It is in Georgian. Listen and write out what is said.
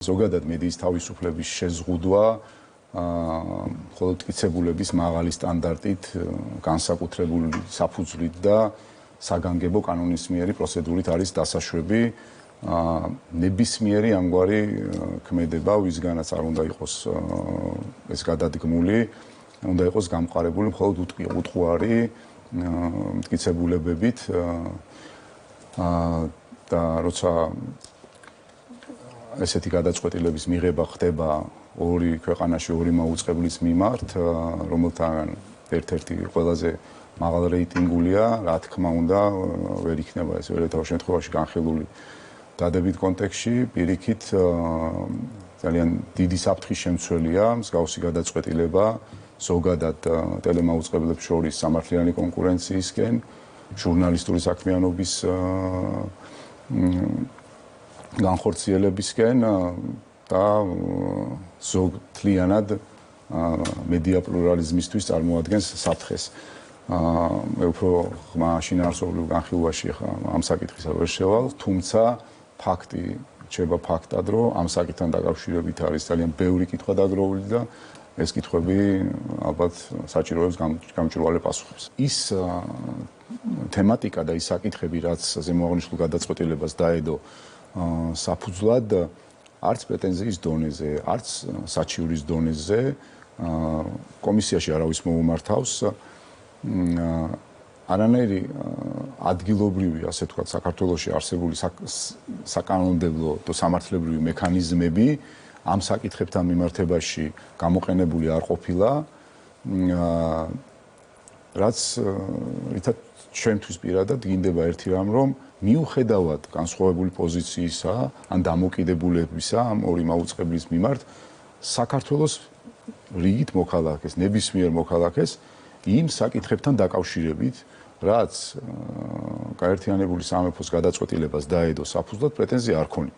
ზოგადად მედიის თავისუფლების შეზღუდვა მხოლოდ მტკიცებულების მაღალი სტანდარტით, განსაკუთრებული საფუძვლით და საგანგებო კანონისმიერი პროცედურით არის დასაშვები. ნებისმიერი ამგვარი ქმედება, ვისგანაც არ უნდა იყოს ეს გადადგმული, უნდა იყოს გამყარებული მხოლოდ უტყუარი მტკიცებულებებით და როცა ესეთი გადაწყვეტილების მიღება ხდება ორი ქვეყანაში ორი მაუწყებლის მიმართ, რომელთან ერთ-ერთი ყველაზე მაღალ რეიტინგულია, რა თქმა უნდა, ვერ იქნება ეს ვერეთაო შემთხვევაში განხილული დადებით კონტექსტში, პირიქით ძალიან დიდი საფრთხის შემცველია მსგავსი გადაწყვეტილება ზოგადად ტელემაუწყებლებს შორის სამართლიანი კონკურენციისკენ, ჟურნალისტური საქმიანობის განხორციელებისკენ და ზოგთლიანად მედია პლურალიზმისთვის წარმოადგენს საფრთხეს. მე უფრო ღრმა შინაარსობრივ განხილვაში ხა ამ საკითხისა ვერ შევალ, თუმცა ფაქტი რჩება ფაქტად, რომ ამ საკითხთან დაკავშირებით არის ძალიან ბევრი კითხვა დაგროვილი და ეს კითხვები ალბათ საჭიროებს გამჭვირვალე პასუხებს. ის თემატიკა და ის საკითხები, რაც ზემოაღნიშნულ გადაწყვეტილებას დაედო საფუძვლად არც პრეტენზიის დონეზე, არც საჩივრის დონეზე კომისიაში არავის მოუმართავს არანაირი ადგილობრივი, ასე ვთქვათ, საქართველოში არსებული საკანონმდებლო და სამართლებრივი მექანიზმები ამ საკითხებთან მიმართებაში გამოყენებული არ ყოფილა, რაც რითაც ჩვენთვის პირადად გინდება ერთი რამ, რომ მიუხედავად განსხვავებული პოზიციისა ან დამოკიდებულებისა ამ ორი მაუწყებლის მიმართ, საქართველოს რიგით მოქალაქეს, ნებისმიერ მოქალაქეს იმ საკითხებთან დაკავშირებით, რაც გაერთიანებული სამეფოს გადაწყვეტილებას დაედო საფუძვლად პრეტენზია არ ქონია.